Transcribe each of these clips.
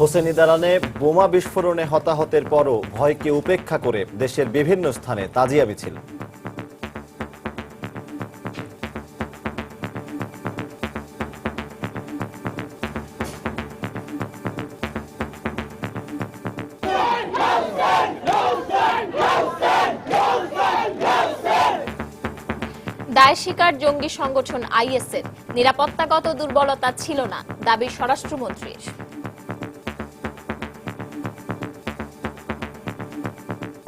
হোসেনি দালানে বোমা বিস্ফোরণে হতাহতের পরও ভয়কে উপেক্ষা করে দেশের বিভিন্ন স্থানে তাজিয়া মিছিল। দায় স্বীকার জঙ্গি সংগঠন আইএসের নিরাপত্তাগত দুর্বলতা ছিল না, দাবি স্বরাষ্ট্রমন্ত্রীর।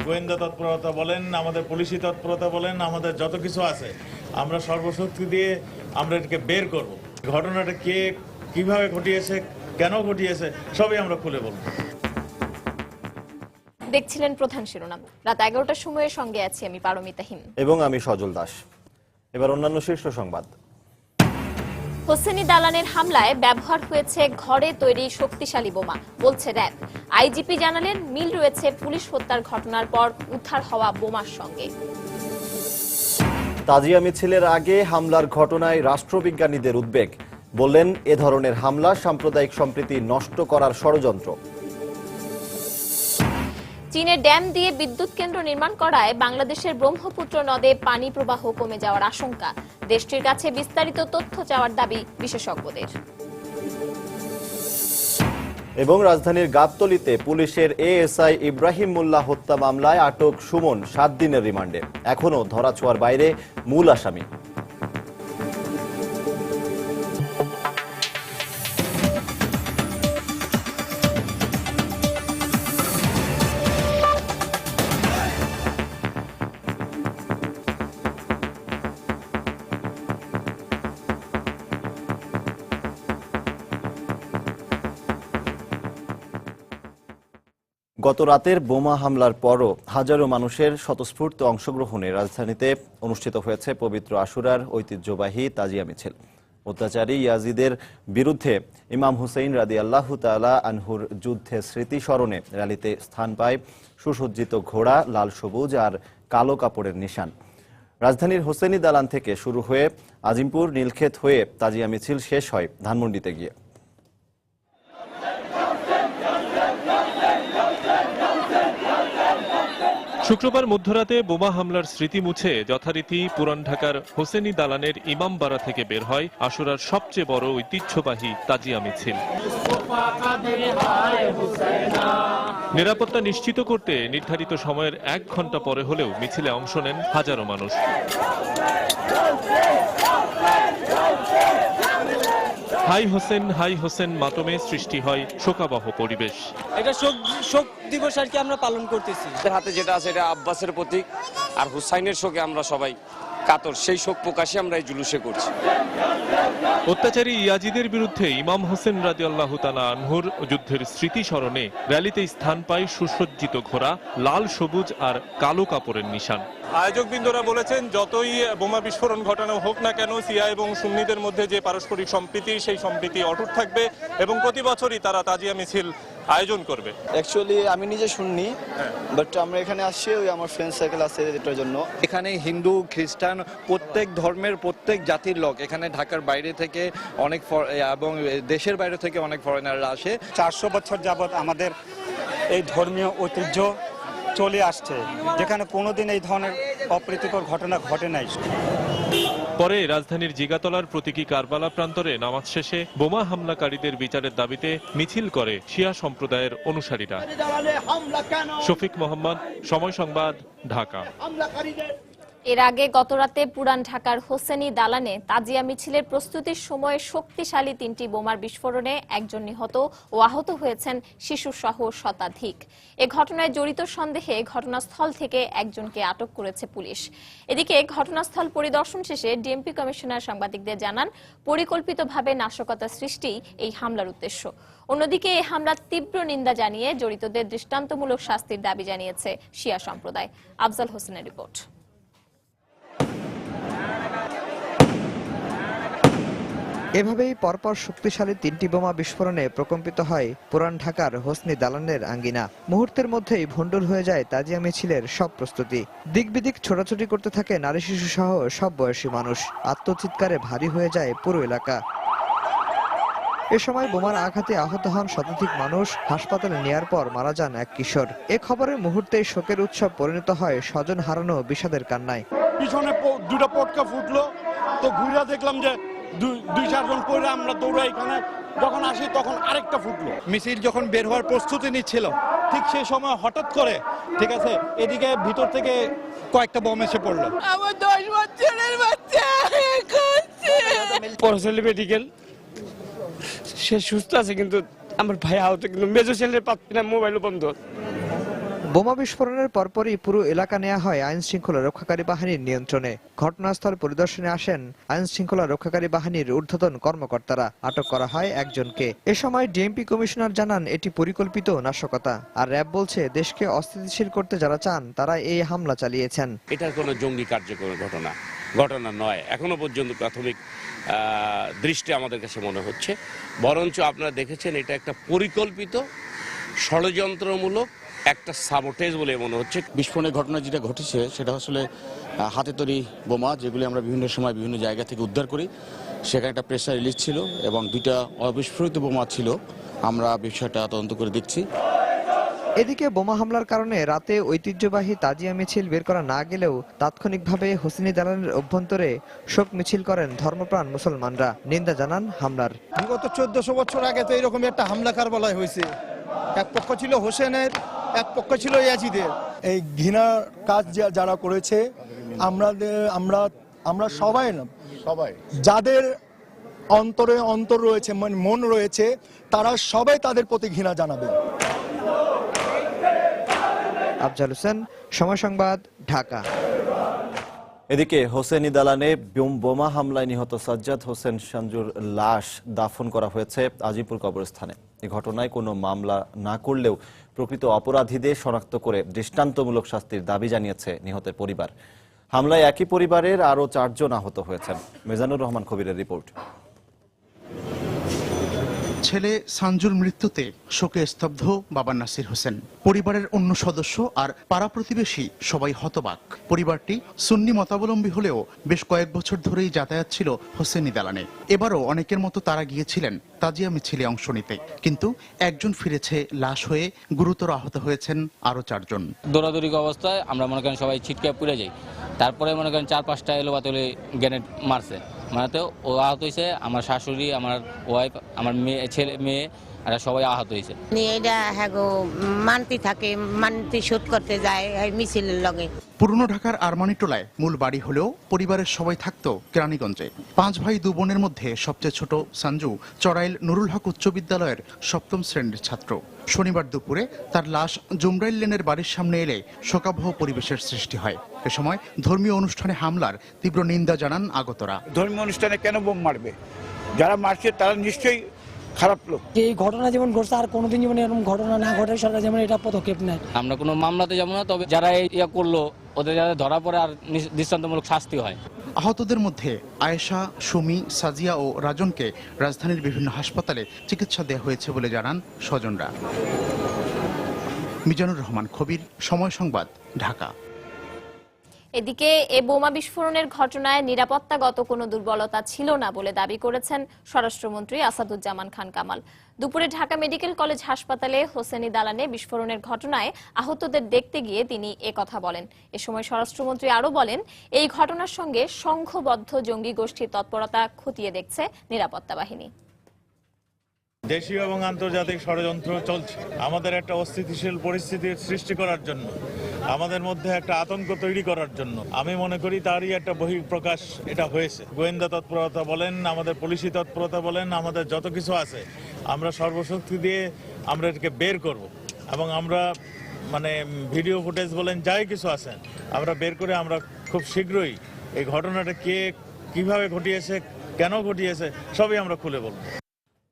গোয়েন্দা তৎপরতা বলেন, আমাদের পুলিশি তৎপরতা বলেন, আমাদের যত কিছু আছে আমরা সর্বশক্তি দিয়ে আমরা এটাকে বের করব। ঘটনাটা কে কিভাবে ঘটিয়েছে, কেন ঘটিয়েছে, সবই আমরা খুলে বলব। দেখছিলেন প্রধান শিরোনাম। রাত 11টার সময়ের সঙ্গে আছি আমি পারমিতা হিম এবং আমি সজল দাস। এবার অন্যান্য শীর্ষ সংবাদ। হোসেনি দালানের হামলায় ব্যবহার হয়েছে ঘরে তৈরি শক্তিশালী বোমা, বলছে র‍্যাব। আইজিপি জানালেন মিল রয়েছে পুলিশ হত্যার ঘটনার পর উদ্ধার হওয়া বোমার সঙ্গে। তাজিয়া মিছিলের আগে হামলার ঘটনায় রাষ্ট্রবিজ্ঞানীদের উদ্বেগ, বললেন এ ধরনের হামলা সাম্প্রদায়িক সম্প্রীতি নষ্ট করার ষড়যন্ত্র। চীনের ড্যাম দিয়ে বিদ্যুৎ কেন্দ্র নির্মাণ করায় বাংলাদেশের ব্রহ্মপুত্র নদে পানি প্রবাহ কমে যাওয়ার আশঙ্কা। দেশটির কাছে বিস্তারিত তথ্য চাওয়ার দাবি বিশেষজ্ঞদের। এবং রাজধানীর গাবতলীতে পুলিশের এএসআই ইব্রাহিম মোল্লা হত্যা মামলায় আটক সুমন 7 দিনের রিমান্ডে, এখনও ধরাছোঁয়ার বাইরে মূল আসামি। গত রাতের বোমা হামলার পরও হাজারো মানুষের স্বতঃস্ফূর্ত অংশগ্রহণে রাজধানীতে অনুষ্ঠিত হয়েছে পবিত্র আশুরার ঐতিহ্যবাহী তাজিয়া মিছিল। অত্যাচারী ইয়াজিদের বিরুদ্ধে ইমাম হুসেইন রাদিয়াল্লাহু তাআলা আনহুর যুদ্ধে স্মৃতি স্মরণে র্যালিতে স্থান পায় সুসজ্জিত ঘোড়া, লাল সবুজ আর কালো কাপড়ের নিশান। রাজধানীর হোসেনি দালান থেকে শুরু হয়ে আজিমপুর, নীলক্ষেত হয়ে তাজিয়া মিছিল শেষ হয় ধানমন্ডিতে গিয়ে। শুক্রবার মধ্যরাতে বোমা হামলার স্মৃতি মুছে যথারীতি পুরান ঢাকার হোসেনি দালানের ইমামবাড়া থেকে বের হয় আশুরার সবচেয়ে বড় ঐতিহ্যবাহী তাজিয়া মিছিল। নিরাপত্তা নিশ্চিত করতে নির্ধারিত সময়ের 1 ঘন্টা পরে হলেও মিছিলে অংশ নেন হাজারো মানুষ। হাই হোসেন মাতমে সৃষ্টি হয় শোকাবহ পরিবেশ। এটা শোক দিবস আর কি আমরা পালন করতেছি। হাতে যেটা আছে এটা আব্বাসের প্রতীক, আর হুসাইনের শোকে আমরা সবাই কাতর, সেই শোক প্রকাশে আমরা এই জুলুসে করছি। অত্যাচারী ইয়াজিদের বিরুদ্ধে ইমাম হোসেন রাদিয়াল্লাহু তাআলা আনহুর যুদ্ধের স্মৃতি স্মরণে র্যালিতে স্থান পায় সুসজ্জিত ঘোড়া, লাল সবুজ আর কালো কাপড়ের নিশান। আয়োজকবৃন্দরা বলেছেন যতই বোমা বিস্ফোরণ ঘটানো হোক না কেন, শিয়া এবং সুন্নিদের মধ্যে যে পারস্পরিক সম্প্রীতি, সেই সম্প্রীতি অটুট থাকবে এবং প্রতি বছরই তারা তাজিয়া মিছিল আয়োজন করবে। অ্যাকচুয়ালি আমি নিজে শুননি, বাট আমরা এখানে আসছি ওই আমার ফ্রেন্ড সার্কেল আছে এটার জন্য। এখানে হিন্দু, খ্রিস্টান, প্রত্যেক ধর্মের প্রত্যেক জাতির লোক এখানে ঢাকার বাইরে থেকে অনেক এবং দেশের বাইরে থেকে অনেক ফরেনাররা আসে। 400 বছর যাবৎ আমাদের এই ধর্মীয় ঐতিহ্য চলে আসছে, যেখানে কোনোদিন এই ধরনের অপ্রীতিকর ঘটনা ঘটে নাই। পরে রাজধানীর জিগাতলার প্রতীকী কারবালা প্রান্তরে নামাজ শেষে বোমা হামলাকারীদের বিচারের দাবিতে মিছিল করে শিয়া সম্প্রদায়ের অনুসারীরা। শফিক মোহাম্মদ, সময় সংবাদ, ঢাকা। এর আগে গতরাতে পুরান ঢাকার হোসেনি দালানে তাজিয়া মিছিলের প্রস্তুতির সময় শক্তিশালী 3টি বোমার বিস্ফোরণে একজন নিহত ও আহত হয়েছেন শিশুসহ শতাধিক। এ ঘটনায় জড়িত সন্দেহে ঘটনাস্থল থেকে একজনকে আটক করেছে পুলিশ। এদিকে ঘটনাস্থল পরিদর্শন শেষে ডিএমপি কমিশনার সাংবাদিকদের জানান, পরিকল্পিতভাবে নাশকতা সৃষ্টি এই হামলার উদ্দেশ্য। অন্যদিকে এই হামলার তীব্র নিন্দা জানিয়ে জড়িতদের দৃষ্টান্তমূলক শাস্তির দাবি জানিয়েছে শিয়া সম্প্রদায়। আফজাল হোসেনের রিপোর্ট। এভাবেই পরপর শক্তিশালী 3টি বোমা বিস্ফোরণে প্রকম্পিত হয় পুরান ঢাকার হোসনি দালানের আঙ্গিনা। মুহূর্তের মধ্যেই ভণ্ডুল হয়ে যায় তাজিয়া মিছিলের সব প্রস্তুতি। দিক বিদিক ছোটাছুটি করতে থাকে নারী, শিশু সহ সব বয়সী মানুষ। আত্মচিৎকারে ভারী হয়ে যায় পুরো এলাকা। এ সময় বোমার আঘাতে আহত হন শতাধিক মানুষ। হাসপাতালে নেয়ার পর মারা যান এক কিশোর। এ খবরে মুহূর্তেই শোকের উৎসব পরিণত হয় স্বজন হারানো বিষাদের কান্নায়। পিছনে দুটো পটকা ফুটলো, তো ঘুরে দেখলাম যে দুই চারজন পড়ে আমরা দৌড়াই, এখানে যখন আসি তখন আরেকটা ফুটলো। মিছিল যখন বের হওয়ার প্রস্তুতি নিচ্ছিল ঠিক সেই সময় হঠাৎ করে, ঠিক আছে, এদিকে ভিতর থেকে কয়েকটা বোম এসে পড়লো। আমার 10 বছরের বাচ্চা পরশালী মেডিকেল, সে সুস্থ আছে, কিন্তু আমার ভাই আহত, কিন্তু মেজর ছেলের পাচ্ছি না, মোবাইল বন্ধ। বোমা বিস্ফোরণের পরপরই পুরো এলাকা নেওয়া হয় আইন শৃঙ্খলা রক্ষাকারী বাহিনীর নিয়ন্ত্রণে। ঘটনাস্থল পরিদর্শনে আসেন আইন শৃঙ্খলা রক্ষাকারী বাহিনীর ঊর্ধ্বতন কর্মকর্তারা। আটক করা হয় একজনকে। এ সময় ডিএমপি কমিশনার জানান এটি পরিকল্পিত নাশকতা। আর র্যাব বলছে দেশকে অস্থিতিশীল করতে যারা চান তারা এই হামলা চালিয়েছেন। এটা কোনো জঙ্গি কার্যক্রমের ঘটনা নয়, এখনো পর্যন্ত প্রাথমিক দৃষ্টি আমাদের কাছে মনে হচ্ছে। বরঞ্চ আপনারা দেখেছেন এটা একটা পরিকল্পিত ষড়যন্ত্রমূলক একটা সাবোটেজ বলে মনে হচ্ছে। বিস্ফোরণের ঘটনা যেটা ঘটেছে সেটা আসলে হাতে তৈরি বোমা, যেগুলি আমরা বিভিন্ন সময় বিভিন্ন জায়গা থেকে উদ্ধার করি। সেখানে একটা প্রেসার রিলিজ ছিল এবং 2টা অবিস্ফোরিত বোমা ছিল। আমরা বিষয়টা তদন্ত করে দেখছি। এদিকে বোমা হামলার কারণে রাতে ঐতিহ্যবাহী তাজিয়া মিছিল বের করা না গেলেও তাৎক্ষণিকভাবে হোসেনি দালানের অভ্যন্তরে শোক মিছিল করেন ধর্মপ্রাণ মুসলমানরা। নিন্দা জানান হামলার। বিগত 1400 বছর আগে তো এরকম একটা হামলা কারবালায় হয়েছে। এক পক্ষ ছিল হোসেনের, এক পক্ষ ছিল ইয়াজিদের। এই ঘৃণার কাজ যারা করেছে, আমরা সবাই যাদের অন্তর রয়েছে, মন রয়েছে, তারা সবাই তাদের প্রতি ঘৃণা জানাবে। আফজাল হোসেন, সময় সংবাদ, ঢাকা। এদিকে হোসেনি দালানে বোমা হামলায় নিহত সাজ্জাদ হোসেন সঞ্জুর লাশ দাফন করা হয়েছে আজিপুর কবরস্থানে। এই ঘটনায় কোনো মামলা না করলেও প্রকৃত অপরাধীদের শনাক্ত করে দৃষ্টান্তমূলক শাস্তির দাবি জানিয়েছে নিহতের পরিবার। হামলায় একই পরিবারের আরও 4 জন আহত হয়েছেন। মিজানুর রহমান কবিরের রিপোর্ট। ছেলে সানজুর মৃত্যুতে শোকে স্তব্ধ বাবা নাসির হোসেন। পরিবারের অন্য সদস্য আর পাড়া প্রতিবেশী সবাই হতবাক। পরিবারটি সুন্নি মতাবলম্বী হলেও বেশ কয়েক বছর ধরেই যাতায়াত ছিল হোসেনি দালানে। এবারও অনেকের মতো তারা গিয়েছিলেন তাজিয়া মিছিলে অংশ নিতে, কিন্তু একজন ফিরেছে লাশ হয়ে, গুরুতর আহত হয়েছেন আরো 4 জন। দৌড়াদৌড়ি অবস্থায় আমরা মনে করেন সবাই ছিটকে পুড়ে যাই। তারপরে মনে করেন 4-5টা এলোপাতলে গ্রেনেড মারছে, মারাতে ও আহত হয়েছে। আমার শাশুড়ি, আমার ওয়াইফ, আমার মেয়ে এরা সবাই আহত হয়েছে। এটা হ্যাঁ মানতি থাকে, মানতি শোধ করতে যায় মিছিলের লগে। পুরনো ঢাকার আরমানিটোলায় মূল বাড়ি হলেও পরিবারের সবাই থাকতো কেরানীগঞ্জে। 5 ভাই 2 বোনের মধ্যে সবচেয়ে ছোট সঞ্জু চড়াইল নুরুল হক উচ্চ বিদ্যালয়ের 7ম শ্রেণীর ছাত্র। শনিবার দুপুরে তার লাশ জুমরাইল লেনের বাড়ির সামনে এলে শোকাবহ পরিবেশের সৃষ্টি হয়। এ সময় ধর্মীয় অনুষ্ঠানে হামলার তীব্র নিন্দা জানান আগতরা। ধর্মীয় অনুষ্ঠানে কেন বোম মারবে? যারা মারছে তারা নিশ্চয়ই খারাপ লোক। এই ঘটনা যেমন ঘটছে আর কোনোদিন যেমন এরকম ঘটনা না ঘটে, সরকার যেমন এটা পদক্ষেপ নেয়। আমরা কোনো মামলাতে যাবো না, তবে যারা ইয়া করলো ওদের যারা ধরা পড়ে আর দৃষ্টান্তমূলক শাস্তি হয়। আহতদের মধ্যে আয়েশা, সুমি, সাজিয়া ও রাজনকে রাজধানীর বিভিন্ন হাসপাতালে চিকিৎসা দেওয়া হয়েছে বলে জানান স্বজনরা। মিজানুর রহমান কবির, সময় সংবাদ, ঢাকা। এদিকে এ বোমা বিস্ফোরণের ঘটনায় নিরাপত্তাগত কোনো দুর্বলতা ছিল না বলে দাবি করেছেন স্বরাষ্ট্রমন্ত্রী আসাদুজ্জামান খান কামাল। দুপুরে ঢাকা মেডিকেল কলেজ হাসপাতালে হোসেনি দালানে বিস্ফোরণের ঘটনায় আহতদের দেখতে গিয়ে তিনি একথা বলেন। এ সময় স্বরাষ্ট্রমন্ত্রী আরও বলেন, এই ঘটনার সঙ্গে সংঘবদ্ধ জঙ্গি গোষ্ঠীর তৎপরতা খতিয়ে দেখছে নিরাপত্তা বাহিনী। দেশীয় এবং আন্তর্জাতিক ষড়যন্ত্র চলছে আমাদের একটা অস্থিতিশীল পরিস্থিতির সৃষ্টি করার জন্য, আমাদের মধ্যে একটা আতঙ্ক তৈরি করার জন্য। আমি মনে করি তারই একটা বহিঃপ্রকাশ এটা হয়েছে। গোয়েন্দা তৎপরতা বলেন, আমাদের পুলিশি তৎপরতা বলেন, আমাদের যত কিছু আছে আমরা সর্বশক্তি দিয়ে আমরা এটাকে বের করব এবং আমরা ভিডিও ফুটেজ বলেন যাই কিছু আছে আমরা বের করে আমরা খুব শীঘ্রই এই ঘটনাটা কে কিভাবে ঘটিয়েছে, কেন ঘটিয়েছে সবই আমরা খুলে বলবো।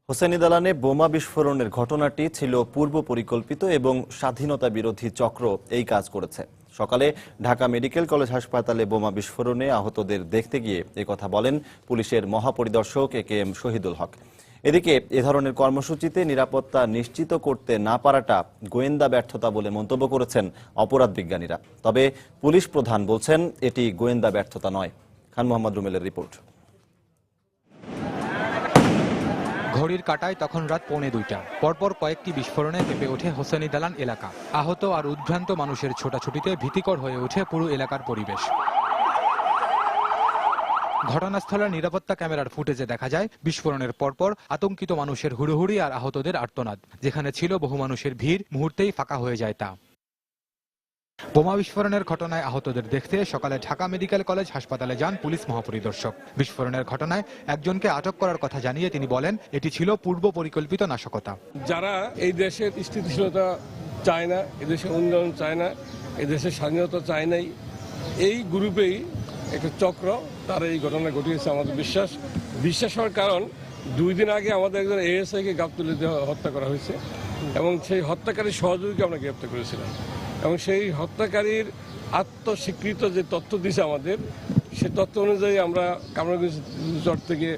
হোসেনি দালানে বোমা বিস্ফোরণের ঘটনাটি ছিল পূর্ব পরিকল্পিত এবং স্বাধীনতা বিরোধী চক্র এই কাজ করেছে। সকালে ঢাকা মেডিকেল কলেজ হাসপাতালে বোমা বিস্ফোরণে আহতদের দেখতে গিয়ে একথা বলেন পুলিশের মহাপরিদর্শক AKM শহীদুল হক। এদিকে এ ধরনের কর্মসূচিতে নিরাপত্তা নিশ্চিত করতে না পারাটা গোয়েন্দা ব্যর্থতা বলে মন্তব্য করেছেন অপরাধ বিজ্ঞানীরা। তবে পুলিশ প্রধান বলছেন এটি গোয়েন্দা ব্যর্থতা নয়। খান মোহাম্মদ রুমেলের রিপোর্ট। ঘড়ির কাঁটায় তখন রাত 1:45। পরপর কয়েকটি বিস্ফোরণে কেঁপে ওঠে হোসেনি দালান এলাকা। আহত আর উদ্ভ্রান্ত মানুষের ছোটাছুটিতে ভীতিকর হয়ে ওঠে পুরো এলাকার পরিবেশ। ঘটনাস্থলের নিরাপত্তা ক্যামেরার ফুটেজে দেখা যায় বিস্ফোরণের পরপর আতঙ্কিত মানুষের হুড়োহুড়ি আর আহতদের আর্তনাদ। যেখানে ছিল বহু মানুষের ভিড়, মুহূর্তেই ফাঁকা হয়ে যায় তা। বোমা বিস্ফোরণের ঘটনায় আহতদের দেখতে সকালে ঢাকা মেডিকেল কলেজ হাসপাতালে যান পুলিশ মহাপরিদর্শক। বিস্ফোরণের ঘটনায় একজনকে আটক করার কথা জানিয়ে তিনি বলেন, এটি ছিল পূর্ব পরিকল্পিত নাশকতা। যারা এই দেশের স্থিতিশীলতা চায় না, এদেশের উন্নয়ন চায় না, এদেশের স্বাধীনতা চায় নাই, এই গ্রুপেই একটা চক্র তারা এই ঘটনা ঘটিয়েছে। আমাদের বিশ্বাস হওয়ার কারণ 2 দিন আগে আমাদের একজন এএসআইকে গাবতলীতে হত্যা করা হয়েছে এবং সেই হত্যাকারীর সহযোগীকে আমরা গ্রেপ্তার করেছিলাম এবং সেই হত্যাকারীর আত্মস্বীকৃত যে তথ্য দিয়েছে আমাদের, সে তথ্য অনুযায়ী আমরা কামরাঙ্গীর চর থেকে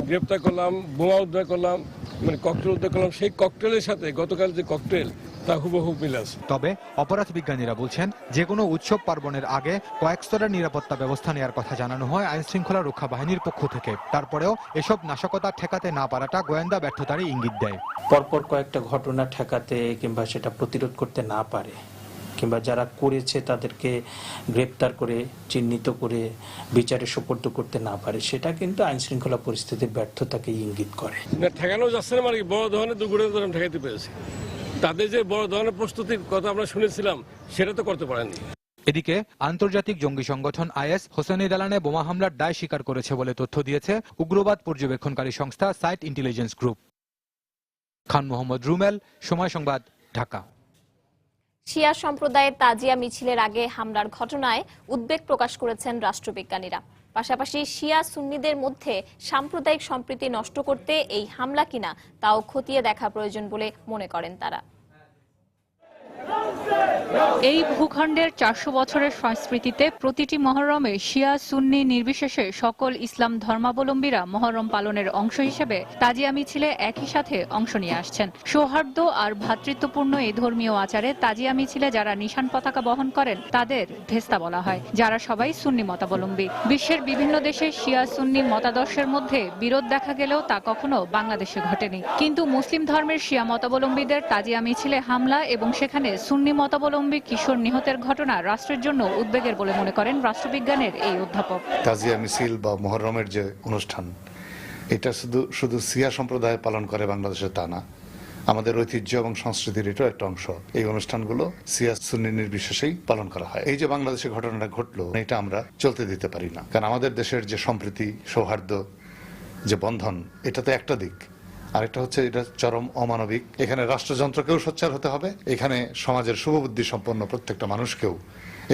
গ্রেপ্তার করলাম, বোমা উদ্ধার করলাম, মানে ককটেল উদ্ধার করলাম। সেই ককটেলের সাথে গতকাল যে ককটেল তা হুবহু মিল আছে। তবে অপরাধ বিজ্ঞানীরা বলছেন, যে কোনো উৎসব পার্বণের আগে কয়েক স্তরের নিরাপত্তা ব্যবস্থা নেওয়ার কথা জানানো হয় আইন শৃঙ্খলা রক্ষা বাহিনীর পক্ষ থেকে। তারপরেও এসব নাশকতা ঠেকাতে না পারাটা গোয়েন্দা ব্যর্থতারই ইঙ্গিত দেয়। পরপর কয়েকটা ঘটনা ঠেকাতে কিংবা সেটা প্রতিরোধ করতে না পারে কিংবা যারা করেছে তাদেরকে গ্রেপ্তার করে চিহ্নিত করে বিচারে সোপর্দ করতে না পারে, সেটা কিন্তু আইন শৃঙ্খলা পরিস্থিতির ব্যর্থতাকে ইঙ্গিত করে। ঠেকানো যাচ্ছে না, মানে বড় ধরনের দুর্ঘটনা ঠেকাতে পেরেছে। তাদের যে বড় ধরনের প্রস্তুতির কথা আমরা শুনেছিলাম সেটা তো করতে পারেনি। এদিকে আন্তর্জাতিক জঙ্গি সংগঠন আইএস হোসেনি দালানে বোমা হামলার দায় স্বীকার করেছে বলে তথ্য দিয়েছে উগ্রবাদ পর্যবেক্ষণকারী সংস্থা site intelligence group. Khan Mohammad রুমেল, সময় সংবাদ, ঢাকা। শিয়া সম্প্রদায়ের তাজিয়া মিছিলের আগে হামলার ঘটনায় উদ্বেগ প্রকাশ করেছেন রাষ্ট্রবিজ্ঞানীরা। পাশাপাশি শিয়া সুন্নিদের মধ্যে সাম্প্রদায়িক সম্প্রীতি নষ্ট করতে এই হামলা কিনা তাও খতিয়ে দেখা প্রয়োজন বলে মনে করেন তারা। এই ভূখণ্ডের 400 বছরের সংস্কৃতিতে প্রতিটি মহরমে শিয়া সুন্নি নির্বিশেষে সকল ইসলাম ধর্মাবলম্বীরা মহরম পালনের অংশ হিসেবে তাজিয়া মিছিলে একই সাথে অংশ নিয়ে আসছেন। সৌহার্দ্য আর ভ্রাতৃত্বপূর্ণ এই ধর্মীয় আচারে তাজিয়া মিছিলে যারা নিশান পতাকা বহন করেন তাদের ভেস্তা বলা হয়, যারা সবাই সুন্নি মতাবলম্বী। বিশ্বের বিভিন্ন দেশে শিয়া সুন্নি মতাদর্শের মধ্যে বিরোধ দেখা গেলেও তা কখনো বাংলাদেশে ঘটেনি। কিন্তু মুসলিম ধর্মের শিয়া মতাবলম্বীদের তাজিয়া মিছিলে হামলা এবং সেখানে সুন্নি মতাবলম্বী কিশোর নিহতের ঘটনা রাষ্ট্রের জন্য উদ্বেগের বলে মনে করেন রাষ্ট্রবিজ্ঞানের এই অধ্যাপক। তাজিয়া মিছিল বা মুহররমের যে অনুষ্ঠান, এটা শুধু শিয়া সম্প্রদায় পালন করে বাংলাদেশে তা না, আমাদের ঐতিহ্য এবং সংস্কৃতির এটাও একটা অংশ। এই অনুষ্ঠানগুলো শিয়া সুন্নি নির্বিশেষেই পালন করা হয়। এই যে বাংলাদেশে ঘটনাটা ঘটলো, এটা আমরা চলতে দিতে পারি না, কারণ আমাদের দেশের যে সম্প্রীতি, সৌহার্দ্য, যে বন্ধন, এটা তো একটা দিক, আরেকটা হচ্ছে এটা চরম অমানবিক। এখানে রাষ্ট্রযন্ত্রকেও সোচ্চার হতে হবে, এখানে সমাজের শুভবুদ্ধি সম্পন্ন প্রত্যেকটা মানুষকেও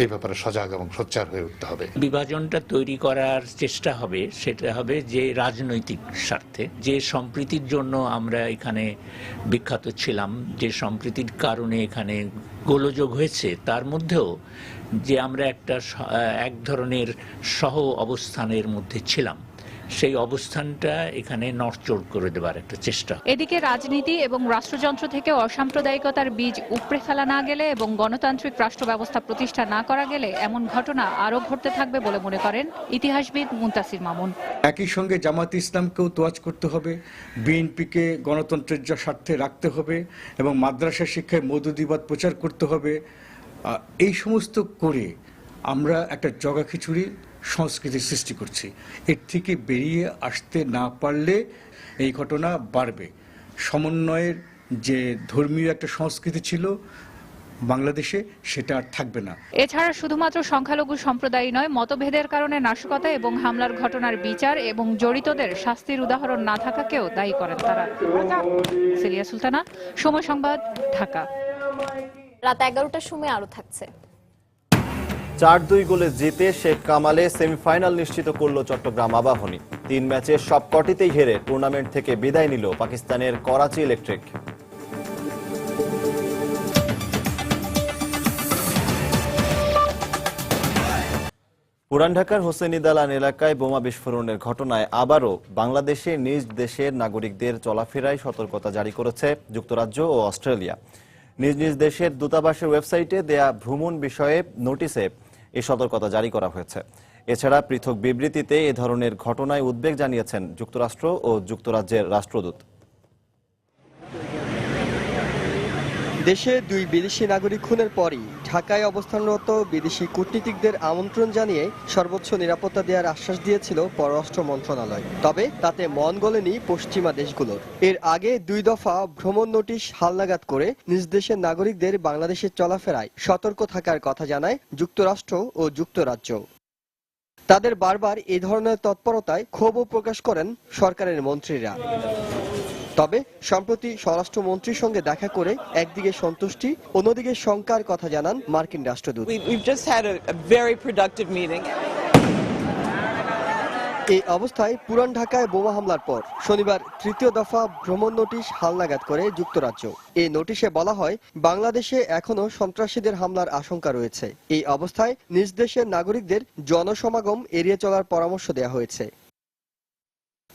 এই ব্যাপারে সজাগ এবং সোচ্চার হয়ে উঠতে হবে। বিভাজনটা তৈরি করার চেষ্টা হবে, সেটা হবে যে রাজনৈতিক স্বার্থে, যে সম্প্রীতির জন্য আমরা এখানে বিখ্যাত ছিলাম, যে সম্প্রীতির কারণে এখানে গোলযোগ হয়েছে, তার মধ্যেও যে আমরা এক ধরনের সহ অবস্থানের মধ্যে ছিলাম, সেই অবস্থানটা এখানে নড়চড় করে দেওয়ার একটা চেষ্টা। এদিকে রাজনীতি এবং রাষ্ট্রযন্ত্র থেকে অসাম্প্রদায়িকতার বীজ উপড়ে ফেলা না গেলে এবং গণতান্ত্রিক রাষ্ট্র ব্যবস্থা প্রতিষ্ঠা না করা গেলে এমন ঘটনা আরও ঘটতে থাকবে বলে মনে করেন ইতিহাসবিদ মুনতাসির মামুন। একই সঙ্গে জামাত ইসলামকেও তোয়াজ করতে হবে, বিএনপিকে গণতন্ত্রের স্বার্থে রাখতে হবে এবং মাদ্রাসা শিক্ষায় মওদুদিবাদ প্রচার করতে হবে। এই সমস্ত করে আমরা একটা জগাখিচুড়ি সংস্কৃতির সৃষ্টি করছি। এর থেকে বেরিয়ে আসতে না পারলে এই ঘটনা বাড়বে। সমন্বয়ের যে ধর্মীয় একটা সংস্কৃতি ছিল বাংলাদেশে, সেটা আর থাকবে না। এছাড়া শুধুমাত্র সংখ্যালঘু সম্প্রদায় নয়, মতভেদের কারণে নাশকতা এবং হামলার ঘটনার বিচার এবং জড়িতদের শাস্তির উদাহরণ না থাকাকেও দায়ী করেন তারা। সেলিয়া সুলতানা, সময় সংবাদ, ঢাকা। রাত 11টার সময় আরো থাকছে। 4-2 গোলে জিতে শেখ কামালে সেমিফাইনাল নিশ্চিত করল চট্টগ্রাম আবাহনী। 3 ম্যাচের সবকটিতেই হেরে টুর্নামেন্ট থেকে বিদায় নিল পাকিস্তানের করাচি ইলেকট্রিক। পুরান ঢাকার হোসেনি দালান এলাকায় বোমা বিস্ফোরণের ঘটনায় আবারও বাংলাদেশে নিজ দেশের নাগরিকদের চলাফেরায় সতর্কতা জারি করেছে যুক্তরাজ্য ও অস্ট্রেলিয়া। নিজ নিজ দেশের দূতাবাসের ওয়েবসাইটে দেয়া ভ্রমণ বিষয়ে নোটিশে এই সতর্কতা জারি করা হয়েছে। এছাড়া পৃথক বিবৃতিতে এ ধরনের ঘটনায় উদ্বেগ জানিয়েছেন যুক্তরাষ্ট্র ও যুক্তরাজ্যের রাষ্ট্রদূত। দেশে 2 বিদেশি নাগরিক খুনের পরই ঢাকায় অবস্থানরত বিদেশি কূটনীতিকদের আমন্ত্রণ জানিয়ে সর্বোচ্চ নিরাপত্তা দেওয়ার আশ্বাস দিয়েছিল পররাষ্ট্র মন্ত্রণালয়। তবে তাতে মন গলেনি পশ্চিমা দেশগুলোর। এর আগে 2 দফা ভ্রমণ নোটিশ হালনাগাদ করে নিজ দেশের নাগরিকদের বাংলাদেশের চলাফেরায় সতর্ক থাকার কথা জানায় যুক্তরাষ্ট্র ও যুক্তরাজ্য। তাদের বারবার এই ধরনের তৎপরতায় ক্ষোভও প্রকাশ করেন সরকারের মন্ত্রীরা। তবে সম্প্রতি স্বরাষ্ট্রমন্ত্রীর সঙ্গে দেখা করে একদিকে সন্তুষ্টি, অন্যদিকে শঙ্কার কথা জানান মার্কিন রাষ্ট্রদূত। এই অবস্থায় পুরান ঢাকায় বোমা হামলার পর শনিবার 3য় দফা ভ্রমণ নোটিশ হালনাগাদ করে যুক্তরাজ্য। এই নোটিশে বলা হয়, বাংলাদেশে এখনো সন্ত্রাসীদের হামলার আশঙ্কা রয়েছে। এই অবস্থায় নিজ দেশের নাগরিকদের জনসমাগম এড়িয়ে চলার পরামর্শ দেওয়া হয়েছে।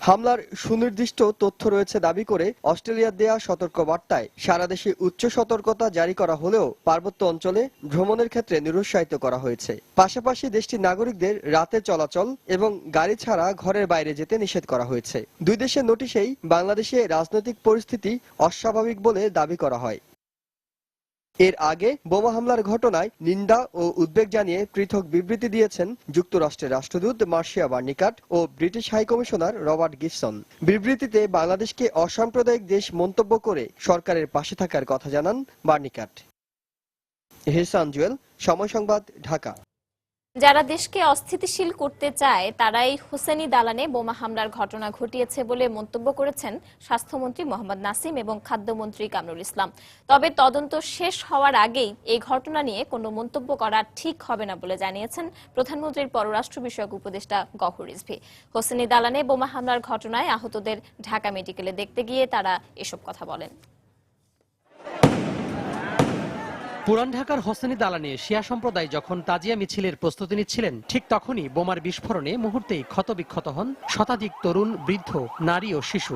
হামলার সুনির্দিষ্ট তথ্য রয়েছে দাবি করে অস্ট্রেলিয়ার দেয়া সতর্ক বার্তায় সারা দেশে উচ্চ সতর্কতা জারি করা হলেও পার্বত্য অঞ্চলে ভ্রমণের ক্ষেত্রে নিরুৎসাহিত করা হয়েছে। পাশাপাশি দেশটির নাগরিকদের রাতে চলাচল এবং গাড়ি ছাড়া ঘরের বাইরে যেতে নিষেধ করা হয়েছে। 2 দেশের নোটিশেই বাংলাদেশে রাজনৈতিক পরিস্থিতি অস্বাভাবিক বলে দাবি করা হয়। এর আগে বোমা হামলার ঘটনায় নিন্দা ও উদ্বেগ জানিয়ে পৃথক বিবৃতি দিয়েছেন যুক্তরাষ্ট্রের রাষ্ট্রদূত মার্শিয়া বার্নিকাট ও ব্রিটিশ হাইকমিশনার রবার্ট গিবসন। বিবৃতিতে বাংলাদেশকে অসাম্প্রদায়িক দেশ মন্তব্য করে সরকারের পাশে থাকার কথা জানান বার্নিকাট। হেসান জুয়েল, সময় সংবাদ, ঢাকা। যারা দেশকে অস্থিতিশীল করতে চায় তারাই হোসেনি দালানে বোমা হামলার ঘটনা ঘটিয়েছে বলে মন্তব্য করেছেন স্বাস্থ্যমন্ত্রী মোহাম্মদ নাসিম এবং খাদ্যমন্ত্রী কামরুল ইসলাম। তবে তদন্ত শেষ হওয়ার আগেই এই ঘটনা নিয়ে কোনো মন্তব্য করা ঠিক হবে না বলে জানিয়েছেন প্রধানমন্ত্রীর পররাষ্ট্র বিষয়ক উপদেষ্টা গওহর রিজভী। হোসেনি দালানে বোমা হামলার ঘটনায় আহতদের ঢাকা মেডিকেলে দেখতে গিয়ে তারা এসব কথা বলেন। পুরান ঢাকার হোসেনি দালানে শিয়া সম্প্রদায় যখন তাজিয়া মিছিলের প্রস্তুতি নিচ্ছিলেন, ঠিক তখনই বোমার বিস্ফোরণে মুহূর্তেই ক্ষতবিক্ষত হন শতাধিক তরুণ, বৃদ্ধ, নারী ও শিশু।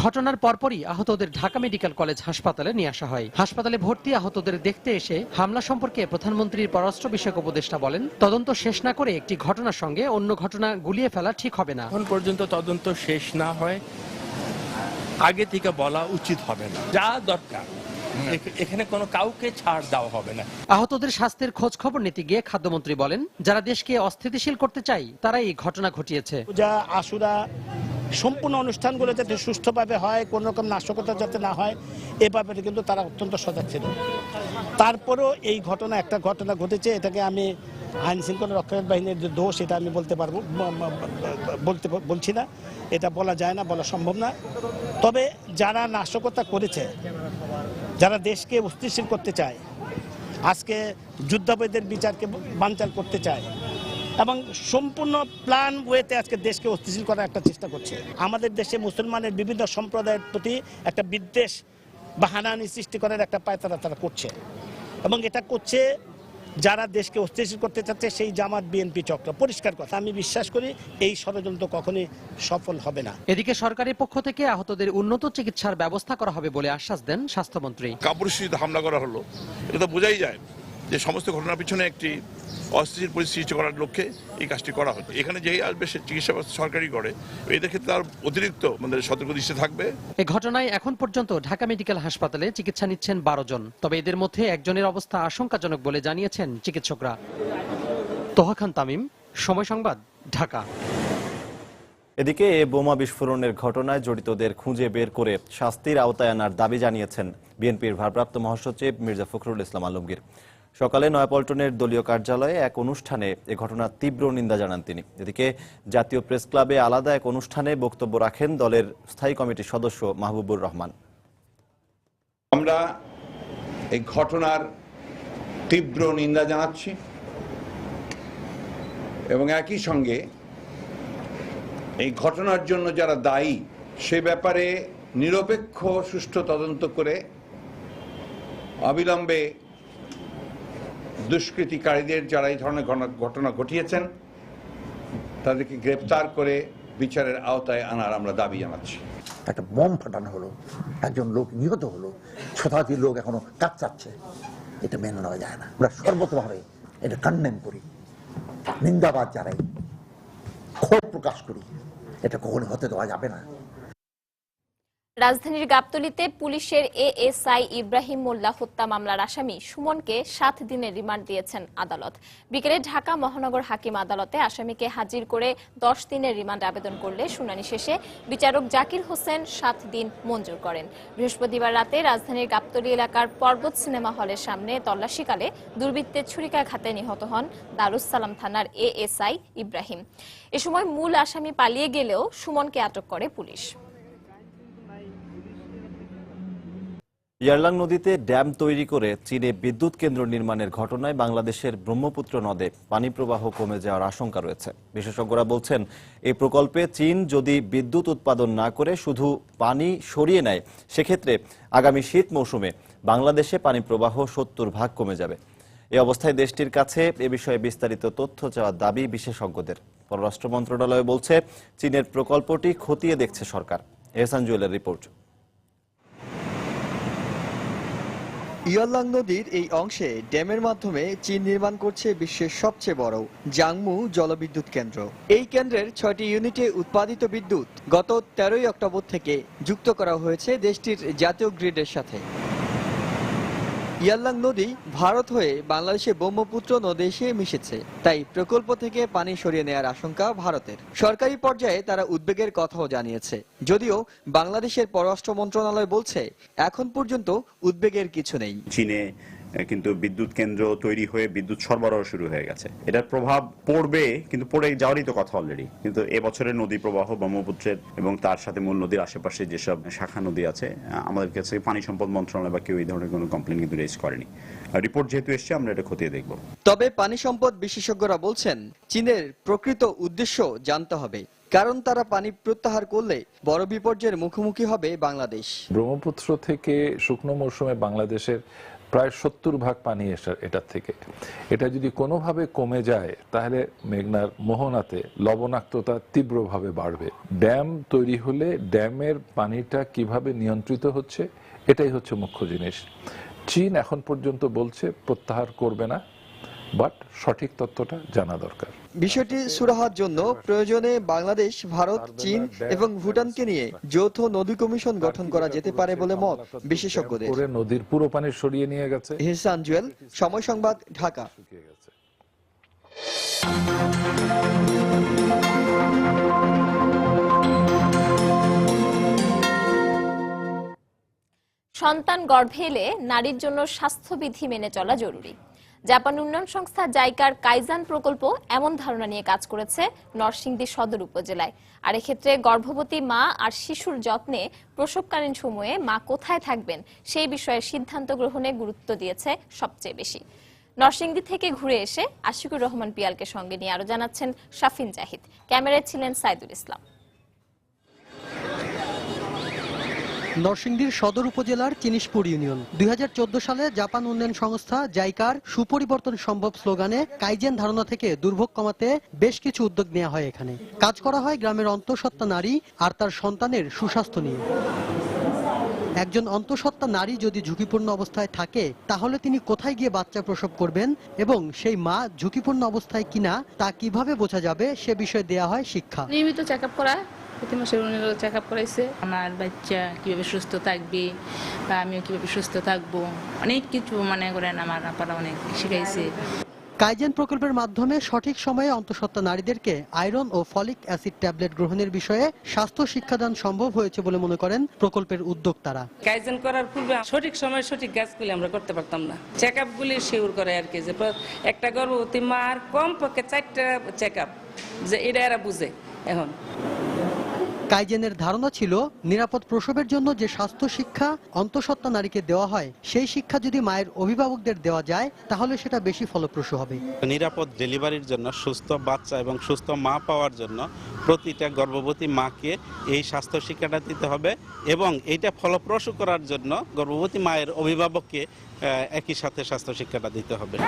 ঘটনার পরপরই আহতদের ঢাকা মেডিকেল কলেজ হাসপাতালে নিয়ে আসা হয়। হাসপাতালে ভর্তি আহতদের দেখতে এসে হামলা সম্পর্কে প্রধানমন্ত্রীর পররাষ্ট্র বিষয়ক উপদেষ্টা বলেন, তদন্ত শেষ না করে একটি ঘটনার সঙ্গে অন্য ঘটনা গুলিয়ে ফেলা ঠিক হবে না। এখন পর্যন্ত তদন্ত শেষ না হয় আগে থেকে বলা উচিত হবে না। যা দরকার এখানে কোনো কাউকে ছাড় দেওয়া হবে না। আহতদের স্বাস্থ্যের খোঁজ খবর নিতে গিয়ে খাদ্যমন্ত্রী বলেন, যারা দেশকে অস্থিতিশীল করতে চায় তারা এই ঘটনা ঘটিয়েছে। যা আশুরা সম্পূর্ণ অনুষ্ঠানগুলো যাতে সুষ্ঠুভাবে হয়, কোন রকম নাশকতা যাতে না হয়, এ ব্যাপারে কিন্তু তারা অত্যন্ত সজাগ ছিল। তারপরেও এই একটা ঘটনা ঘটেছে, এটাকে আমি আইন শৃঙ্খলা রক্ষাকারী বাহিনীর যে দোষ এটা আমি বলছি না, এটা বলা যায় না, বলা সম্ভব না। তবে যারা নাশকতা করেছে, যারা দেশকে অস্থিতিশীল করতে চায়, আজকে যুদ্ধাপরাধীদের বিচারকে বানচাল করতে চায় এবং সম্পূর্ণ প্ল্যান ওয়েতে আজকে দেশকে অস্থিতিশীল করার একটা চেষ্টা করছে। আমাদের দেশে মুসলমানের বিভিন্ন সম্প্রদায়ের প্রতি একটা বিদ্বেষ বা হানাহানি সৃষ্টি করার একটা পায়তারা তারা করছে এবং এটা করছে যারা দেশকে অস্থিতিশীল করতে চাচ্ছে সেই জামাত বিএনপি চক্র। পরিষ্কার কথা, আমি বিশ্বাস করি এই ষড়যন্ত্র কখনোই সফল হবে না। এদিকে সরকারের পক্ষ থেকে আহতদের উন্নত চিকিৎসার ব্যবস্থা করা হবে বলে আশ্বাস দেন স্বাস্থ্যমন্ত্রী। কাপুরুষিত হামলা করা হলো, এটা তো বোঝাই যায় যে সমস্ত ঘটনার পিছনে একটি অস্থিতিশীল পরিস্থিতি করার লক্ষ্যে এই কাজটি করা হতো। এখানে যেই আসবে সে চিকিৎসা ব্যবস্থা সরকারি করে, এদের ক্ষেত্রে তার অতিরিক্ত সতর্ক দৃষ্টি থাকবে। এই ঘটনায় এখন পর্যন্ত ঢাকা মেডিকেল হাসপাতালে চিকিৎসা নিচ্ছেন 12 জন। তবে এদের মধ্যে একজনের অবস্থা আশঙ্কাজনক বলে জানিয়েছেন চিকিৎসকরা। তোহা খান তামিম, সময় সংবাদ, ঢাকা। এদিকে এ বোমা বিস্ফোরণের ঘটনায় জড়িতদের খুঁজে বের করে শাস্তির আওতায় আনার দাবি জানিয়েছেন বিএনপির ভারপ্রাপ্ত মহাসচিব মির্জা ফখরুল ইসলাম আলমগীর। সকালে নয়াপল্টনের দলীয় কার্যালয়ে এক অনুষ্ঠানে এ ঘটনার তীব্র নিন্দা জানান তিনি। এদিকে জাতীয় প্রেস ক্লাবে আলাদা এক অনুষ্ঠানে বক্তব্য রাখেন দলের স্থায়ী কমিটির সদস্য মাহবুবুর রহমান। আমরা এই ঘটনার তীব্র নিন্দা জানাচ্ছি এবং একই সঙ্গে এই ঘটনার জন্য যারা দায়ী সে ব্যাপারে নিরপেক্ষ সুষ্ঠু তদন্ত করে অবিলম্বে দুষ্কৃতিকারীদের যারা এই ধরনের ঘটনা ঘটিয়েছেন তাদেরকে গ্রেপ্তার করে বিচারের আওতায় আনার আমরা দাবি জানাচ্ছি। একটা বোম ফাটানো হলো, একজন লোক নিহত হলো, শতাধিক লোক এখনো কাঁদছে, এটা মেনে নেওয়া যায় না। আমরা সর্বতভাবে এটা কন্ডেম করি নিন্দাবাদ জানাই, ক্ষোভ প্রকাশ করি। এটা কখনো হতে দেওয়া যাবে না। রাজধানীর গাবতলীতে পুলিশের এএসআই ইব্রাহিম মোল্লা হত্যা মামলার আসামি সুমনকে 7 দিনের রিমান্ড দিয়েছেন আদালত। বিকেলে ঢাকা মহানগর হাকিম আদালতে আসামিকে হাজির করে 10 দিনের রিমান্ড আবেদন করলে শুনানি শেষে বিচারক জাকির হোসেন 7 দিন মঞ্জুর করেন। বৃহস্পতিবার রাতে রাজধানীর গাবতলী এলাকার পর্বত সিনেমা হলের সামনে তল্লাশিকালে দুর্বৃত্তের ছুরিকাঘাতে নিহত হন দারুস সালাম থানার এএসআই ইব্রাহিম। এ সময় মূল আসামি পালিয়ে গেলেও সুমনকে আটক করে পুলিশ। ইয়ারলাং নদীতে ড্যাম তৈরি করে চীনে বিদ্যুৎ কেন্দ্র নির্মাণের ঘটনায় বাংলাদেশের ব্রহ্মপুত্র নদে পানি প্রবাহ কমে যাওয়ার আশঙ্কা রয়েছে। বিশেষজ্ঞরা বলছেন, এই প্রকল্পে চীন যদি বিদ্যুৎ উৎপাদন না করে শুধু পানি সরিয়ে নেয়, সেক্ষেত্রে আগামী শীত মৌসুমে বাংলাদেশে পানি প্রবাহ 70% কমে যাবে। এই অবস্থায় দেশটির কাছে এ বিষয়ে বিস্তারিত তথ্য চাওয়ার দাবি বিশেষজ্ঞদের। পররাষ্ট্র মন্ত্রণালয় বলছে, চীনের প্রকল্পটি খতিয়ে দেখছে সরকার। এহসান জুয়েলের রিপোর্ট। ইয়ারলাং নদীর এই অংশে ড্যামের মাধ্যমে চীন নির্মাণ করছে বিশ্বের সবচেয়ে বড় জাংমু জলবিদ্যুৎ কেন্দ্র। এই কেন্দ্রের 6টি ইউনিটে উৎপাদিত বিদ্যুৎ গত 13 অক্টোবর থেকে যুক্ত করা হয়েছে দেশটির জাতীয় গ্রিডের সাথে। ইয়ারলাং নদী ভারত হয়ে বাংলাদেশে ব্রহ্মপুত্র নদে এসে মিশেছে, তাই প্রকল্প থেকে পানি সরিয়ে নেওয়ার আশঙ্কা ভারতের। সরকারি পর্যায়ে তারা উদ্বেগের কথাও জানিয়েছে, যদিও বাংলাদেশের পররাষ্ট্র মন্ত্রণালয় বলছে এখন পর্যন্ত উদ্বেগের কিছু নেই। চীনে কিন্তু বিদ্যুৎ কেন্দ্র তৈরি হয়ে বিদ্যুৎ সরবরাহ শুরু হয়ে গেছে। এটার প্রভাব পড়বে, কিন্তু পড়ে যাওয়ারই তো কথা অলরেডি। কিন্তু এবছরের নদী প্রবাহ ব্রহ্মপুত্রের এবং তার সাথে মূল নদীর আশেপাশে যেসব শাখা নদী আছে, আমাদের কাছে পানি সম্পদ মন্ত্রণালয় বা কেউ এই ধরনের কোনো কমপ্লেন কিন্তু রেজ করেনি। রিপোর্ট যেহেতু এসছে, আমরা এটা খতিয়ে দেখব। তবে পানি সম্পদ বিশেষজ্ঞরা বলছেন, চীনের প্রকৃত উদ্দেশ্য জানতে হবে, কারণ তারা পানি প্রত্যাহার করলে বড় বিপর্যয়ের মুখোমুখি হবে বাংলাদেশ। ব্রহ্মপুত্র থেকে শুকনো মৌসুমে বাংলাদেশের প্রায় 70% পানি এটার থেকে। এটা যদি কোনোভাবে কমে যায়, তাহলে মেঘনার মোহনাতে লবণাক্ততা তীব্রভাবে বাড়বে। ড্যাম তৈরি হলে ড্যামের পানিটা কিভাবে নিয়ন্ত্রিত হচ্ছে, এটাই হচ্ছে মুখ্য জিনিস। চীন এখন পর্যন্ত বলছে প্রত্যাহার করবে না, বাট সঠিক তথ্যটা জানা দরকার। বিষয়টি সুরাহার জন্য প্রয়োজনে বাংলাদেশ, ভারত, চীন এবং ভুটানকে নিয়ে যৌথ নদী কমিশন গঠন করা যেতে পারে বলে মত বিশেষজ্ঞদের। নদীর পুরো পানি সরিয়ে নিয়ে গেছে। এহসান জুয়েল, সময় সংবাদ, ঢাকা। সন্তান গর্ভে এলে নারীর জন্য স্বাস্থ্যবিধি মেনে চলা জরুরি। জাপান উন্নয়ন সংস্থা জাইকার কাইজান প্রকল্প এমন ধারণা নিয়ে কাজ করেছে নরসিংদী সদর উপজেলায়। আর এক্ষেত্রে গর্ভবতী মা আর শিশুর যত্নে প্রসবকালীন সময়ে মা কোথায় থাকবেন সেই বিষয়ে সিদ্ধান্ত গ্রহণে গুরুত্ব দিয়েছে সবচেয়ে বেশি। নরসিংদী থেকে ঘুরে এসে আশিকুর রহমান পিয়ালকে সঙ্গে নিয়ে আরো জানাচ্ছেন শাফিন জাহিদ। ক্যামেরায় ছিলেন সাইদুল ইসলাম। নরসিংদীর সদর উপজেলার চিনিশপুর ইউনিয়ন 2014 সালে জাপান উন্নয়ন সংস্থা জাইকার সুপরিবর্তন সম্ভব স্লোগানে কাইজেন ধারণা থেকে দুর্ভোগ কমাতে বেশ কিছু উদ্যোগ নেওয়া হয়। এখানে কাজ করা হয় গ্রামের অন্তঃসত্ত্বা নারী আর তার সন্তানের সুস্বাস্থ্য নিয়ে। একজন অন্তঃসত্ত্বা নারী যদি ঝুঁকিপূর্ণ অবস্থায় থাকে, তাহলে তিনি কোথায় গিয়ে বাচ্চা প্রসব করবেন এবং সেই মা ঝুঁকিপূর্ণ অবস্থায় কিনা তা কিভাবে বোঝা যাবে সে বিষয়ে দেয়া হয় শিক্ষা। নিয়মিত চেক আপ করা, প্রতি মাসে চেক আপ করাইছে। আমার বাচ্চা কিভাবে সুস্থ থাকবে বা আমিও কিভাবে সুস্থ থাকবো, অনেক কিছু মনে করেন আমার আপারা অনেক শিখাইছে। কাইজেন প্রকল্পের মাধ্যমে সঠিক সময়ে অন্তঃসত্ত্বা নারীদেরকে আয়রন ও ফলিক অ্যাসিড ট্যাবলেট গ্রহণের বিষয়ে স্বাস্থ্য শিক্ষাদান সম্ভব হয়েছে বলে মনে করেন প্রকল্পের উদ্যোক্তারা। কাইজেন করার পূর্বে সঠিক সময়ে সঠিক কাজগুলি আমরা করতে পারতাম না। চেক আপগুলি শিওর করে আর কি, যে একটা গর্ভবতী মার কমপক্ষে 4টা চেক আপ, যে এটা এরা বুঝে। এখন কাইজেনের ধারণা ছিল নিরাপদ প্রসবের জন্য যে স্বাস্থ্য শিক্ষা অন্তঃসত্ত্বা নারীকে দেওয়া হয়, সেই শিক্ষা যদি মায়ের অভিভাবকদের দেওয়া যায় তাহলে সেটা বেশি ফলপ্রসূ হবে। নিরাপদ ডেলিভারির জন্য, সুস্থ বাচ্চা এবং সুস্থ মা পাওয়ার জন্য প্রতিটা গর্ভবতী মাকে এই স্বাস্থ্য শিক্ষাটা দিতে হবে এবং এইটা ফলপ্রসূ করার জন্য গর্ভবতী মায়ের অভিভাবককে একই সাথে স্বাস্থ্য শিক্ষাটা দিতে হবে।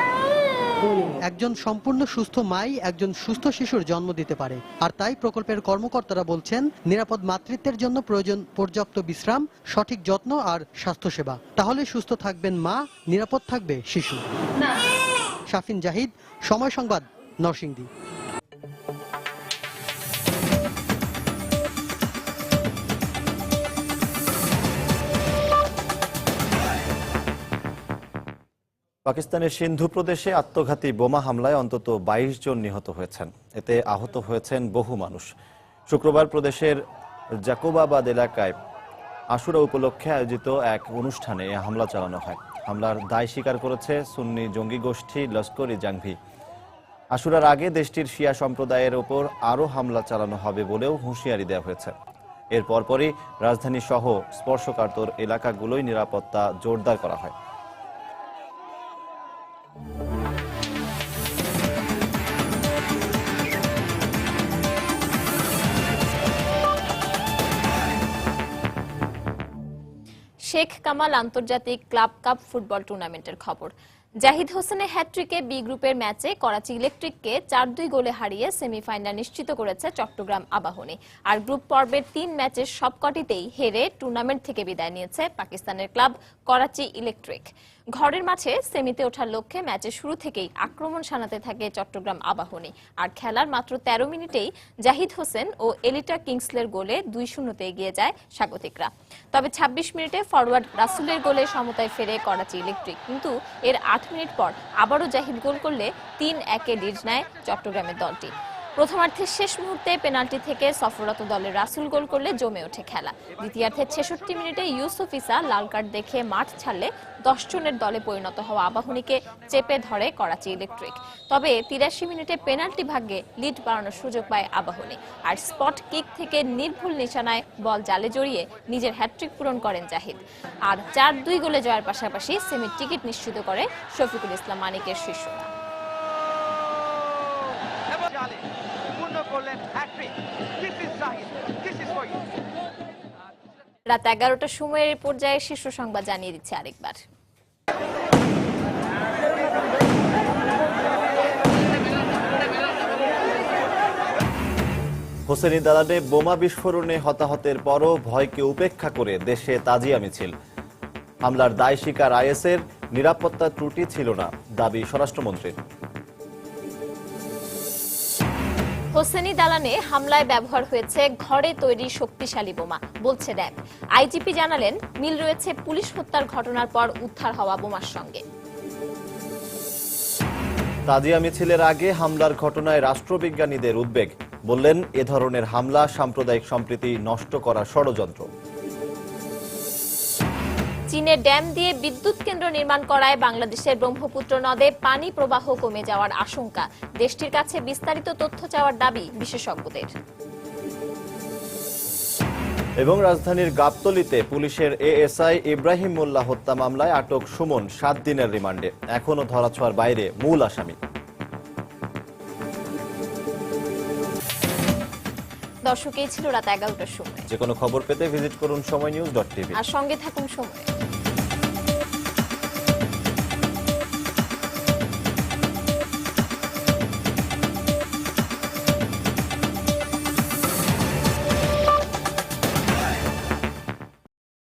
একজন সম্পূর্ণ সুস্থ মাই একজন সুস্থ শিশুর জন্ম দিতে পারে, আর তাই প্রকল্পের কর্মকর্তারা বলছেন নিরাপদ মাতৃত্বের জন্য প্রয়োজন পর্যাপ্ত বিশ্রাম, সঠিক যত্ন আর স্বাস্থ্যসেবা। তাহলে সুস্থ থাকবেন মা, নিরাপদ থাকবে শিশু। শাফিন জাহিদ, সময় সংবাদ, নরসিংদী। পাকিস্তানের সিন্ধু প্রদেশে আত্মঘাতী বোমা হামলায় অন্তত 22 জন নিহত হয়েছেন। এতে আহত হয়েছেন বহু মানুষ। শুক্রবার প্রদেশের জাকোবাবাদ এলাকায় আশুরা উপলক্ষে আয়োজিত এক অনুষ্ঠানে এ হামলা চালানো হয়। হামলার দায় স্বীকার করেছে সুন্নি জঙ্গি গোষ্ঠী লস্কর-ই-জাংভি। আশুরার আগে দেশটির শিয়া সম্প্রদায়ের ওপর আরও হামলা চালানো হবে বলেও হুঁশিয়ারি দেওয়া হয়েছে। এর পরপরই রাজধানী সহ স্পর্শকাতর এলাকাগুলোয় নিরাপত্তা জোরদার করা হয়। শেখ কামাল আন্তর্জাতিক ক্লাব কাপ ফুটবল টুর্নামেন্টের খবর। জাহিদ হোসেনের হ্যাট্রিকে বি গ্রুপের ম্যাচে করাচি ইলেকট্রিককে 4-2 গোলে হারিয়ে সেমিফাইনাল নিশ্চিত করেছে চট্টগ্রাম আবাহনী। আর গ্রুপ পর্বের 3 ম্যাচের সবকটিতেই হেরে টুর্নামেন্ট থেকে বিদায় নিয়েছে পাকিস্তানের ক্লাব করাচি ইলেকট্রিক। ঘরের মাঠে সেমিতে ওঠার লক্ষ্যে ম্যাচের শুরু থেকেই আক্রমণ শানাতে থাকে চট্টগ্রাম আবাহনী। আর খেলার মাত্র 13 মিনিটেই জাহিদ হোসেন ও এলিটা কিংসলের গোলে 2-0 এগিয়ে যায় স্বাগতিকরা। তবে 26 মিনিটে ফরওয়ার্ড রাসুলের গোলে সমতায় ফেরে করাচি ইলেকট্রিক, কিন্তু এর 8 মিনিট পর আবারও জাহিদ গোল করলে 3-1 লিড নেয় চট্টগ্রামের দলটি। প্রথমার্ধের শেষ মুহূর্তে পেনাল্টি থেকে সফররত দলের রাসুল গোল করলে জমে ওঠে খেলা। দ্বিতীয়ার্ধের 66 মিনিটে ইউসুফ ইসা লাল কার্ড দেখে মাঠ ছাড়লে 10 জনের দলে পরিণত হওয়া আবাহনীকে চেপে ধরে করাচি ইলেকট্রিক। তবে 83 মিনিটে পেনাল্টি ভাগ্যে লিড বাড়ানোর সুযোগ পায় আবাহনী। আর স্পট কিক থেকে নির্ভুল নিশানায় বল জালে জড়িয়ে নিজের হ্যাট্রিক পূরণ করেন জাহিদ। আর 4-2 গোলে জয়ের পাশাপাশি সেমির টিকিট নিশ্চিত করে শফিকুল ইসলাম মানিকের শিষ্যরা। রাত 11টার সময়ের পর্যায়ে শীর্ষ সংবাদ জানিয়ে দিচ্ছে আরেকবার। হোসেনি দালানে বোমা বিস্ফোরণে হতাহতের পরও ভয়কে উপেক্ষা করে দেশে তাজিয়া মিছিল। হামলার দায় স্বীকার আইএসের, নিরাপত্তা ত্রুটি ছিল না দাবি স্বরাষ্ট্রমন্ত্রীর। হোসেনি দালানে হামলায় ব্যবহার হয়েছে ঘরে তৈরি শক্তিশালী বোমা, বলছে র্যাব। আইজিপি জানালেন, মিল রয়েছে পুলিশ হত্যার ঘটনার পর উদ্ধার হওয়া বোমার সঙ্গে। তাজিয়া মিছিলের আগে হামলার ঘটনায় রাষ্ট্রবিজ্ঞানীদের উদ্বেগ। বললেন, এ ধরনের হামলা সাম্প্রদায়িক সম্প্রীতি নষ্ট করার ষড়যন্ত্র। চীনের ড্যাম দিয়ে বিদ্যুৎ কেন্দ্র নির্মাণ করায় বাংলাদেশের ব্রহ্মপুত্র নদে পানি প্রবাহ কমে যাওয়ার আশঙ্কা। দেশটির কাছে বিস্তারিত তথ্য চাওয়ার দাবি বিশেষজ্ঞদের। এবং রাজধানীর গাবতলীতে পুলিশের এএসআই ইব্রাহিম মোল্লা হত্যা মামলায় আটক সুমন 7 দিনের রিমান্ডে। এখনও ধরাছোঁয়ার বাইরে মূল আসামি। দর্শক, এই ছিল রাত 11টার সময়। যে কোনো খবর পেতে ভিজিট করুন সময়নিউজ.tv আর সঙ্গে থাকুন সময়।